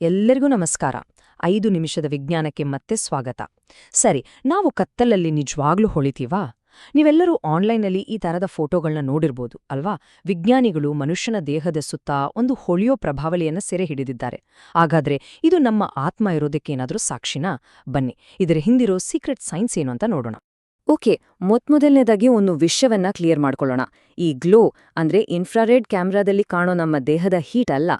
ಎಲ್ಲರಿಗೂ ನಮಸ್ಕಾರ. 5 ನಿಮಿಷದ ವಿಜ್ಞಾನಕ್ಕೆ ಮತ್ತೆ ಸ್ವಾಗತ. ಸರಿ, ನಾವು ಕತ್ತಲಲ್ಲಿ ನಿಜವಾಗ್ಲೂ ಹೊಳಿತೀವಾ? ನೀವೆಲ್ಲರೂ ಆನ್ಲೈನಲ್ಲಿ ಈ ತರದ ಫೋಟೋಗಳನ್ನ ನೋಡಿರ್ಬೋದು ಅಲ್ವಾ? ವಿಜ್ಞಾನಿಗಳು ಮನುಷ್ಯನ ದೇಹದ ಸುತ್ತ ಒಂದು ಹೊಳೆಯೋ ಪ್ರಭಾವಳಿಯನ್ನ ಸೆರೆ ಹಿಡಿದಿದ್ದಾರೆ. ಹಾಗಾದ್ರೆ ಇದು ನಮ್ಮ ಆತ್ಮ ಇರೋದಕ್ಕೇನಾದ್ರೂ ಸಾಕ್ಷಿನಾ? ಬನ್ನಿ, ಇದರ ಹಿಂದಿರೋ ಸೀಕ್ರೆಟ್ ಸೈನ್ಸ್ ಏನು ಅಂತ ನೋಡೋಣ. ಓಕೆ, ಮೊದಲನೇದಾಗಿ ಒಂದು ವಿಷಯವನ್ನ ಕ್ಲಿಯರ್ ಮಾಡ್ಕೊಳ್ಳೋಣ. ಈ ಗ್ಲೋ ಅಂದ್ರೆ ಇನ್ಫ್ರಾರೆಡ್ ಕ್ಯಾಮ್ರಾದಲ್ಲಿ ಕಾಣೋ ನಮ್ಮ ದೇಹದ ಹೀಟ್ ಅಲ್ಲ.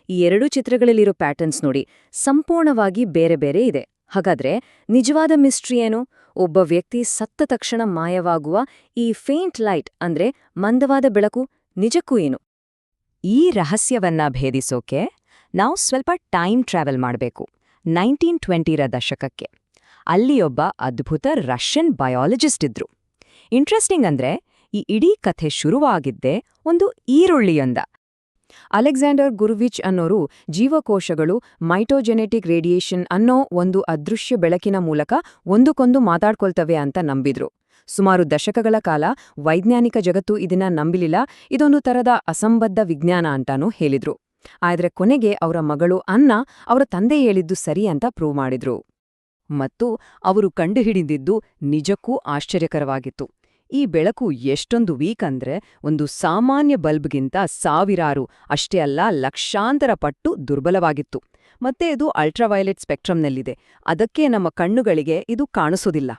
ಈ ಎರಡು ಚಿತ್ರಗಳಲ್ಲಿರೋ ಪ್ಯಾಟರ್ನ್ಸ್ ನೋಡಿ, ಸಂಪೂರ್ಣವಾಗಿ ಬೇರೆ ಬೇರೆ ಇದೆ. ಹಾಗಾದ್ರೆ ನಿಜವಾದ ಮಿಸ್ಟ್ರಿ ಏನು? ಒಬ್ಬ ವ್ಯಕ್ತಿ ಸತ್ತ ತಕ್ಷಣ ಮಾಯವಾಗುವ ಈ ಫೇಂಟ್ ಲೈಟ್ ಅಂದ್ರೆ ಮಂದವಾದ ಬೆಳಕು ನಿಜಕ್ಕೂ ಏನು? ಈ ರಹಸ್ಯವನ್ನ ಭೇದಿಸೋಕೆ ನಾವು ಸ್ವಲ್ಪ ಟೈಮ್ ಟ್ರಾವೆಲ್ ಮಾಡಬೇಕು, 1920ರ ದಶಕಕ್ಕೆ. ಅಲ್ಲಿಯೊಬ್ಬ ಅದ್ಭುತ ರಷ್ಯನ್ ಬಯಾಲಜಿಸ್ಟ್ ಇದ್ರು. ಇಂಟ್ರೆಸ್ಟಿಂಗ್ ಅಂದ್ರೆ ಈ ಇಡೀ ಕಥೆ ಶುರುವಾಗಿದ್ದೇ ಒಂದು ಈರುಳ್ಳಿಯೊಂದ. ಅಲೆಕ್ಸಾಂಡರ್ ಗುರುವಿಚ್ ಅನ್ನೋರು ಜೀವಕೋಶಗಳು ಮೈಟೋಜೆನೆಟಿಕ್ ರೇಡಿಯೇಷನ್ ಅನ್ನೋ ಒಂದು ಅದೃಶ್ಯ ಬೆಳಕಿನ ಮೂಲಕ ಒಂದಕ್ಕೊಂದು ಮಾತಾಡ್ಕೊಳ್ತವೆ ಅಂತ ನಂಬಿದ್ರು. ಸುಮಾರು ದಶಕಗಳ ಕಾಲ ವೈಜ್ಞಾನಿಕ ಜಗತ್ತು ಇದನ್ನ ನಂಬಿಲಿಲ್ಲ, ಇದೊಂದು ತರದ ಅಸಂಬದ್ಧ ವಿಜ್ಞಾನ ಅಂತಾನೂ ಹೇಳಿದ್ರು. ಆದ್ರೆ ಕೊನೆಗೆ ಅವರ ಮಗಳು ಅನ್ನ ಅವರ ತಂದೆ ಹೇಳಿದ್ದು ಸರಿ ಅಂತ ಪ್ರೂವ್ ಮಾಡಿದ್ರು. ಮತ್ತು ಅವರು ಕಂಡುಹಿಡಿದಿದ್ದು ನಿಜಕ್ಕೂ ಆಶ್ಚರ್ಯಕರವಾಗಿತ್ತು. ಈ ಬೆಳಕು ಎಷ್ಟೊಂದು ವೀಕ್ ಅಂದ್ರೆ ಒಂದು ಸಾಮಾನ್ಯ ಬಲ್ಬ್ಗಿಂತ ಸಾವಿರಾರು, ಅಷ್ಟೇ ಅಲ್ಲ ಲಕ್ಷಾಂತರ ಪಟ್ಟು ದುರ್ಬಲವಾಗಿತ್ತು. ಮತ್ತೆ ಇದು ಅಲ್ಟ್ರಾವೈಲೆಟ್ ಸ್ಪೆಕ್ಟ್ರಮ್ನಲ್ಲಿದೆ, ಅದಕ್ಕೆ ನಮ್ಮ ಕಣ್ಣುಗಳಿಗೆ ಇದು ಕಾಣಿಸೋದಿಲ್ಲ.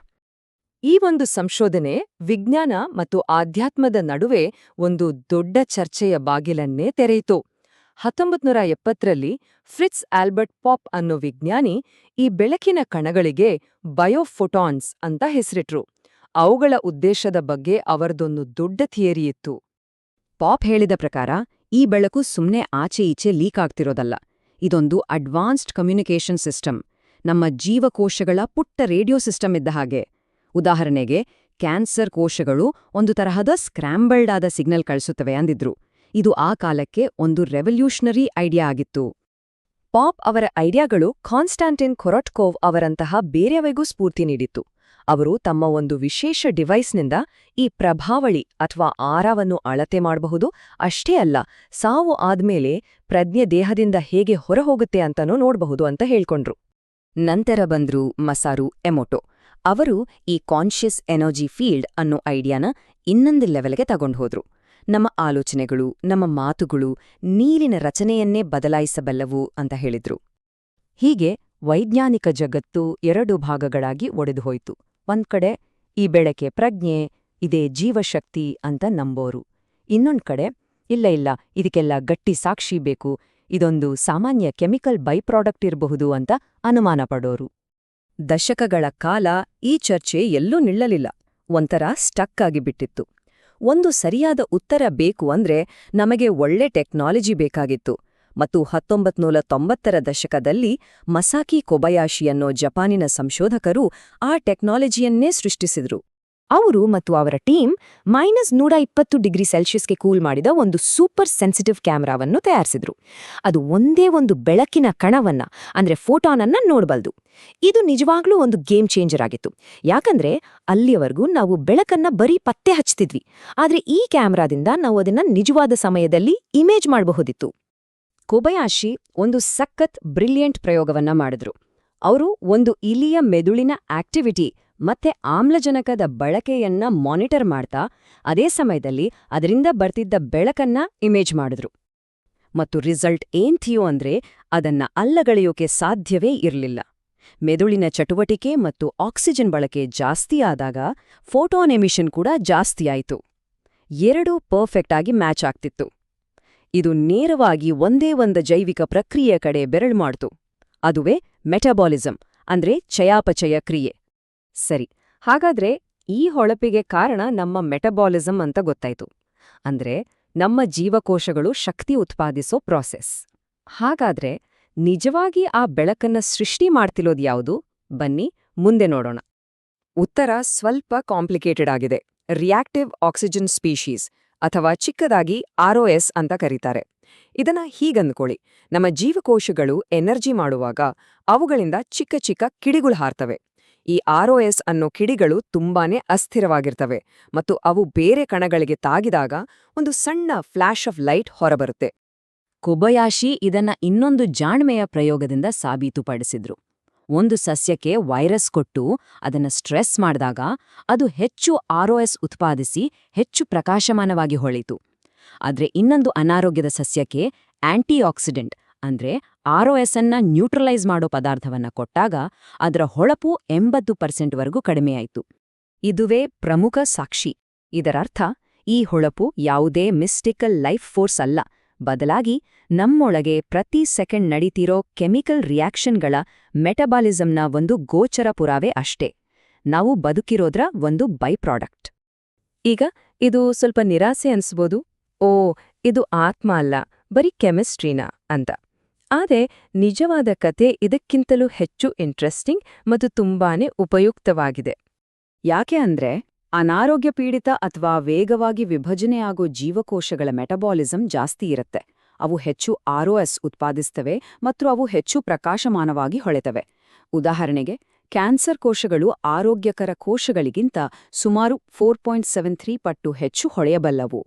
ಈ ಒಂದು ಸಂಶೋಧನೆ ವಿಜ್ಞಾನ ಮತ್ತು ಆಧ್ಯಾತ್ಮದ ನಡುವೆ ಒಂದು ದೊಡ್ಡ ಚರ್ಚೆಯ ಬಾಗಿಲನ್ನೇ ತೆರೆಯಿತು. 1970ರಲ್ಲಿ ಫ್ರಿಟ್ಸ್ ಆಲ್ಬರ್ಟ್ ಪಾಪ್ ಅನ್ನೋ ವಿಜ್ಞಾನಿ ಈ ಬೆಳಕಿನ ಕಣಗಳಿಗೆ ಬಯೋಫೋಟಾನ್ಸ್ ಅಂತ ಹೆಸರಿಟ್ರು. ಅವುಗಳ ಉದ್ದೇಶದ ಬಗ್ಗೆ ಅವರದೊಂದು ದೊಡ್ಡ ಥಿಯರಿಯಿತ್ತು. ಪಾಪ್ ಹೇಳಿದ ಪ್ರಕಾರ ಈ ಬೆಳಕು ಸುಮ್ನೆ ಆಚೆ ಈಚೆ ಲೀಕ್ ಆಗ್ತಿರೋದಲ್ಲ, ಇದೊಂದು ಅಡ್ವಾನ್ಸ್ಡ್ ಕಮ್ಯುನಿಕೇಷನ್ ಸಿಸ್ಟಮ್, ನಮ್ಮ ಜೀವಕೋಶಗಳ ಪುಟ್ಟ ರೇಡಿಯೋ ಸಿಸ್ಟಮ್ ಇದ್ದ ಹಾಗೆ. ಉದಾಹರಣೆಗೆ, ಕ್ಯಾನ್ಸರ್ ಕೋಶಗಳು ಒಂದು ತರಹದ ಸ್ಕ್ರಾಂಬಲ್ಡ್ ಆದ ಸಿಗ್ನಲ್ ಕಳಿಸುತ್ತವೆ ಅಂದಿದ್ರು. ಇದು ಆ ಕಾಲಕ್ಕೆ ಒಂದು ರೆವಲ್ಯೂಷನರಿ ಐಡಿಯಾ ಆಗಿತ್ತು. ಪಾಪ್ ಅವರ ಐಡಿಯಾಗಳು ಕಾನ್ಸ್ಟಾಂಟಿನ್ ಕೊರೊಟ್ಕೋವ್ ಅವರಂತಹ ಬೇರೆಯವರಿಗೂ ಸ್ಫೂರ್ತಿ ನೀಡಿತ್ತು. ಅವರು ತಮ್ಮ ಒಂದು ವಿಶೇಷ ಡಿವೈಸ್ನಿಂದ ಈ ಪ್ರಭಾವಳಿ ಅಥವಾ ಆರವನ್ನು ಅಳತೆ ಮಾಡಬಹುದು, ಅಷ್ಟೇ ಅಲ್ಲ ಸಾವು ಆದ್ಮೇಲೆ ಪ್ರಜ್ಞೆ ದೇಹದಿಂದ ಹೇಗೆ ಹೊರಹೋಗುತ್ತೆ ಅಂತನೂ ನೋಡಬಹುದು ಅಂತ ಹೇಳ್ಕೊಂಡ್ರು. ನಂತರ ಬಂದ್ರು ಮಸಾರು ಎಮೋಟೋ. ಅವರು ಈ ಕಾನ್ಷಿಯಸ್ ಎನರ್ಜಿ ಫೀಲ್ಡ್ ಅನ್ನೋ ಐಡಿಯಾನ ಇನ್ನೊಂದು ಲೆವೆಲ್ಗೆ ತಗೊಂಡ್ಹೋದ್ರು. ನಮ್ಮ ಆಲೋಚನೆಗಳು, ನಮ್ಮ ಮಾತುಗಳು ನೀರಿನ ರಚನೆಯನ್ನೇ ಬದಲಾಯಿಸಬಲ್ಲವು ಅಂತ ಹೇಳಿದ್ರು. ಹೀಗೆ ವೈಜ್ಞಾನಿಕ ಜಗತ್ತು 2 ಭಾಗಗಳಾಗಿ ಒಡೆದುಹೋಯ್ತು. ಒಂದ್ ಕಡೆ ಈ ಬೆಳಕೆ ಪ್ರಜ್ಞೆ, ಇದೇ ಜೀವಶಕ್ತಿ ಅಂತ ನಂಬೋರು. ಇನ್ನೊಂದ್ ಕಡೆ ಇಲ್ಲ ಇದಕ್ಕೆಲ್ಲ ಗಟ್ಟಿ ಸಾಕ್ಷಿ ಬೇಕು, ಇದೊಂದು ಸಾಮಾನ್ಯ ಕೆಮಿಕಲ್ ಬೈ ಪ್ರಾಡಕ್ಟ್ ಇರಬಹುದು ಅಂತ ಅನುಮಾನ ಪಡೋರು. ದಶಕಗಳ ಕಾಲ ಈ ಚರ್ಚೆ ಎಲ್ಲೂ ನಿಲ್ಲಲಿಲ್ಲ, ಒಂಥರ ಸ್ಟಕ್ ಆಗಿಬಿಟ್ಟಿತ್ತು. ಒಂದು ಸರಿಯಾದ ಉತ್ತರ ಬೇಕು ಅಂದ್ರೆ ನಮಗೆ ಒಳ್ಳೆ ಟೆಕ್ನಾಲಜಿ ಬೇಕಾಗಿತ್ತು. ಮತ್ತು 1990ರ ದಶಕದಲ್ಲಿ ಮಸಾಕಿ ಕೊಬಯಾಶಿ ಅನ್ನೋ ಜಪಾನಿನ ಸಂಶೋಧಕರು ಆ ಟೆಕ್ನಾಲಜಿಯನ್ನೇ ಸೃಷ್ಟಿಸಿದ್ರು. ಅವರು ಮತ್ತು ಅವರ ಟೀಮ್ -120°C ಕೂಲ್ ಮಾಡಿದ ಒಂದು ಸೂಪರ್ ಸೆನ್ಸಿಟಿವ್ ಕ್ಯಾಮೆರಾವನ್ನು ತಯಾರಿಸಿದ್ರು. ಅದು ಒಂದೇ ಒಂದು ಬೆಳಕಿನ ಕಣವನ್ನ ಅಂದ್ರೆ ಫೋಟಾನನ್ನ ನೋಡಬಲ್ದು. ಇದು ನಿಜವಾಗ್ಲೂ ಒಂದು ಗೇಮ್ ಚೇಂಜರ್ ಆಗಿತ್ತು. ಯಾಕಂದ್ರೆ ಅಲ್ಲಿಯವರೆಗೂ ನಾವು ಬೆಳಕನ್ನ ಬರೀ ಪತ್ತೆ ಹಚ್ತಿದ್ವಿ, ಆದ್ರೆ ಈ ಕ್ಯಾಮೆರಾದಿಂದ ನಾವು ಅದನ್ನ ನಿಜವಾದ ಸಮಯದಲ್ಲಿ ಇಮೇಜ್ ಮಾಡಬಹುದಿತ್ತು. ಕೊಬಯಾಶಿ ಒಂದು ಸಖತ್ ಬ್ರಿಲಿಯಂಟ್ ಪ್ರಯೋಗವನ್ನ ಮಾಡಿದ್ರು. ಅವರು ಒಂದು ಇಲಿಯ ಮೆದುಳಿನ ಆಕ್ಟಿವಿಟಿ ಮತ್ತೆ ಆಮ್ಲಜನಕದ ಬಳಕೆಯನ್ನ ಮಾನಿಟರ್ ಮಾಡ್ತಾ ಅದೇ ಸಮಯದಲ್ಲಿ ಅದರಿಂದ ಬರ್ತಿದ್ದ ಬೆಳಕನ್ನ ಇಮೇಜ್ ಮಾಡಿದ್ರು. ಮತ್ತು ರಿಸಲ್ಟ್ ಏನ್ಥಿಯೋ ಅಂದ್ರೆ ಅದನ್ನ ಅಲ್ಲಗಳೆಯೋಕೆ ಸಾಧ್ಯವೇ ಇರಲಿಲ್ಲ. ಮೆದುಳಿನ ಚಟುವಟಿಕೆ ಮತ್ತು ಆಕ್ಸಿಜನ್ ಬಳಕೆ ಜಾಸ್ತಿ ಆದಾಗ ಫೋಟಾನ್ ಎಮಿಷನ್ ಕೂಡ ಜಾಸ್ತಿಯಾಯಿತು. ಎರಡೂ ಪರ್ಫೆಕ್ಟ್ ಆಗಿ ಮ್ಯಾಚ್ ಆಗ್ತಿತ್ತು. ಇದು ನೇರವಾಗಿ ಒಂದೇ ಒಂದು ಜೈವಿಕ ಪ್ರಕ್ರಿಯೆ ಕಡೆ ಬೆರಳು ಮಾಡ್ತು. ಅದುವೇ ಮೆಟಬಾಲಿಸಂ ಅಂದ್ರೆ ಚಯಾಪಚಯ ಕ್ರಿಯೆ. ಸರಿ, ಹಾಗಾದ್ರೆ ಈ ಹೊಳಪಿಗೆ ಕಾರಣ ನಮ್ಮ ಮೆಟಬಾಲಿಸಂ ಅಂತ ಗೊತ್ತಾಯ್ತು. ಅಂದ್ರೆ ನಮ್ಮ ಜೀವಕೋಶಗಳು ಶಕ್ತಿ ಉತ್ಪಾದಿಸೋ ಪ್ರಾಸೆಸ್. ಹಾಗಾದ್ರೆ ನಿಜವಾಗಿ ಆ ಬೆಳಕನ್ನ ಸೃಷ್ಟಿ ಮಾಡ್ತಿರೋದ್ಯಾವುದು? ಬನ್ನಿ ಮುಂದೆ ನೋಡೋಣ. ಉತ್ತರ ಸ್ವಲ್ಪ ಕಾಂಪ್ಲಿಕೇಟೆಡ್ ಆಗಿದೆ. ರಿಯಾಕ್ಟಿವ್ ಆಕ್ಸಿಜನ್ ಸ್ಪೀಶೀಸ್ ಅಥವಾ ಚಿಕ್ಕದಾಗಿ ROS ಅಂತ ಕರೀತಾರೆ. ಇದನ್ನ ಹೀಗಂದ್ಕೊಳ್ಳಿ, ನಮ್ಮ ಜೀವಕೋಶಗಳು ಎನರ್ಜಿ ಮಾಡುವಾಗ ಅವುಗಳಿಂದ ಚಿಕ್ಕ ಚಿಕ್ಕ ಕಿಡಿಗಳು ಹಾರ್ತವೆ. ಈ ROS ಅನ್ನೋ ಕಿಡಿಗಳು ತುಂಬಾನೇ ಅಸ್ಥಿರವಾಗಿರ್ತವೆ ಮತ್ತು ಅವು ಬೇರೆ ಕಣಗಳಿಗೆ ತಾಗಿದಾಗ ಒಂದು ಸಣ್ಣ ಫ್ಲಾಶ್ ಆಫ್ ಲೈಟ್ ಹೊರಬರುತ್ತೆ. ಕೊಬಯಾಶಿ ಇದನ್ನ ಇನ್ನೊಂದು ಜಾಣ್ಮೆಯ ಪ್ರಯೋಗದಿಂದ ಸಾಬೀತುಪಡಿಸಿದ್ರು. ಒಂದು ಸಸ್ಯಕ್ಕೆ ವೈರಸ್ ಕೊಟ್ಟು ಅದನ್ನ ಸ್ಟ್ರೆಸ್ ಮಾಡಿದಾಗ ಅದು ಹೆಚ್ಚು ಆರ್ಒಎಸ್ ಉತ್ಪಾದಿಸಿ ಹೆಚ್ಚು ಪ್ರಕಾಶಮಾನವಾಗಿ ಹೊಳಿತು. ಆದ್ರೆ ಇನ್ನೊಂದು ಅನಾರೋಗ್ಯದ ಸಸ್ಯಕ್ಕೆ ಆಂಟಿಆಕ್ಸಿಡೆಂಟ್ ಅಂದ್ರೆ ಆರ್ಒಎಸ್ ಅನ್ನ ನ್ಯೂಟ್ರಲೈಸ್ ಮಾಡೋ ಪದಾರ್ಥವನ್ನ ಕೊಟ್ಟಾಗ ಅದರ ಹೊಳಪು 80% ಕಡಿಮೆಯಾಯಿತು. ಇದುವೇ ಪ್ರಮುಖ ಸಾಕ್ಷಿ. ಇದರರ್ಥ ಈ ಹೊಳಪು ಯಾವುದೇ ಮಿಸ್ಟಿಕಲ್ ಲೈಫ್ ಫೋರ್ಸ್ ಅಲ್ಲ, ಬದಲಾಗಿ ನಮ್ಮೊಳಗೆ ಪ್ರತಿ ಸೆಕೆಂಡ್ ನಡೀತಿರೋ ಕೆಮಿಕಲ್ ರಿಯಾಕ್ಷನ್ಗಳ ಮೆಟಬಾಲಿಸಂನ ಒಂದು ಗೋಚರ ಪುರಾವೆ ಅಷ್ಟೇ. ನಾವು ಬದುಕಿರೋದ್ರ ಒಂದು ಬೈ ಪ್ರಾಡಕ್ಟ್. ಈಗ ಇದು ಸ್ವಲ್ಪ ನಿರಾಸೆ ಅನ್ಸ್ಬೋದು, ಓ ಇದು ಆತ್ಮ ಅಲ್ಲ, ಬರೀ ಕೆಮಿಸ್ಟ್ರಿನಾ ಅಂತ. ಆದರೆ ನಿಜವಾದ ಕತೆ ಇದಕ್ಕಿಂತಲೂ ಹೆಚ್ಚು ಇಂಟ್ರೆಸ್ಟಿಂಗ್ ಮತ್ತು ತುಂಬಾನೇ ಉಪಯುಕ್ತವಾಗಿದೆ. ಯಾಕೆ ಅಂದ್ರೆ ಅನಾರೋಗ್ಯ ಪೀಡಿತ ಅಥವಾ ವೇಗವಾಗಿ ವಿಭಜನೆಯಾಗೋ ಜೀವಕೋಶಗಳ ಮೆಟಬಾಲಿಸಂ ಜಾಸ್ತಿ ಇರುತ್ತೆ. ಅವು ಹೆಚ್ಚು ಆರ್ಒಎಸ್ ಉತ್ಪಾದಿಸ್ತವೆ ಮತ್ತು ಅವು ಹೆಚ್ಚು ಪ್ರಕಾಶಮಾನವಾಗಿ ಹೊಳೆತವೆ. ಉದಾಹರಣೆಗೆ, ಕ್ಯಾನ್ಸರ್ ಕೋಶಗಳು ಆರೋಗ್ಯಕರ ಕೋಶಗಳಿಗಿಂತ ಸುಮಾರು 4.73 ಪಟ್ಟು ಹೆಚ್ಚು ಹೊಳೆಯಬಲ್ಲವು.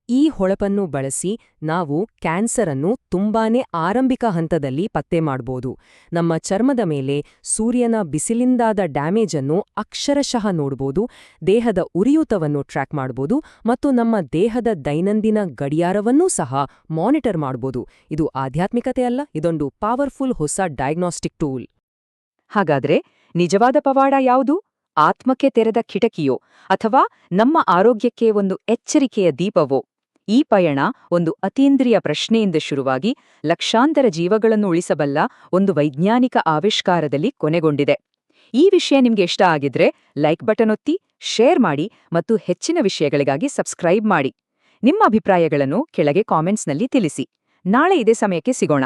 ಈ ಹೊಳಪನ್ನು ಬಳಸಿ ನಾವು ಕ್ಯಾನ್ಸರ್ ಅನ್ನು ತುಂಬಾನೇ ಆರಂಭಿಕ ಹಂತದಲ್ಲಿ ಪತ್ತೆ ಮಾಡ್ಬೋದು. ನಮ್ಮ ಚರ್ಮದ ಮೇಲೆ ಸೂರ್ಯನ ಬಿಸಿಲಿಂದಾದ ಡ್ಯಾಮೇಜ್ ಅನ್ನು ಅಕ್ಷರಶಃ ನೋಡ್ಬೋದು, ದೇಹದ ಉರಿಯೂತವನ್ನು ಟ್ರ್ಯಾಕ್ ಮಾಡ್ಬೋದು ಮತ್ತು ನಮ್ಮ ದೇಹದ ದೈನಂದಿನ ಗಡಿಯಾರವನ್ನೂ ಸಹ ಮಾನಿಟರ್ ಮಾಡ್ಬೋದು. ಇದು ಆಧ್ಯಾತ್ಮಿಕತೆ ಅಲ್ಲ, ಇದೊಂದು ಪವರ್ಫುಲ್ ಹೊಸ ಡಯಾಗ್ನೋಸ್ಟಿಕ್ ಟೂಲ್. ಹಾಗಾದ್ರೆ ನಿಜವಾದ ಪವಾಡ ಯಾವುದು? ಆತ್ಮಕ್ಕೆ ತೆರೆದ ಕಿಟಕಿಯೋ ಅಥವಾ ನಮ್ಮ ಆರೋಗ್ಯಕ್ಕೆ ಒಂದು ಎಚ್ಚರಿಕೆಯ ದೀಪವೋ? ಈ ಪಯಣ ಒಂದು ಅತೀಂದ್ರಿಯ ಪ್ರಶ್ನೆಯಿಂದ ಶುರುವಾಗಿ ಲಕ್ಷಾಂತರ ಜೀವಗಳನ್ನು ಉಳಿಸಬಲ್ಲ ಒಂದು ವೈಜ್ಞಾನಿಕ ಆವಿಷ್ಕಾರದಲ್ಲಿ ಕೊನೆಗೊಂಡಿದೆ. ಈ ವಿಷಯ ನಿಮ್ಗೆ ಇಷ್ಟ ಆಗಿದ್ರೆ ಲೈಕ್ ಬಟನ್ ಒತ್ತಿ, ಶೇರ್ ಮಾಡಿ ಮತ್ತು ಹೆಚ್ಚಿನ ವಿಷಯಗಳಿಗಾಗಿ ಸಬ್ಸ್ಕ್ರೈಬ್ ಮಾಡಿ. ನಿಮ್ಮ ಅಭಿಪ್ರಾಯಗಳನ್ನು ಕೆಳಗೆ ಕಾಮೆಂಟ್ಸ್ನಲ್ಲಿ ತಿಳಿಸಿ. ನಾಳೆ ಇದೇ ಸಮಯಕ್ಕೆ ಸಿಗೋಣ.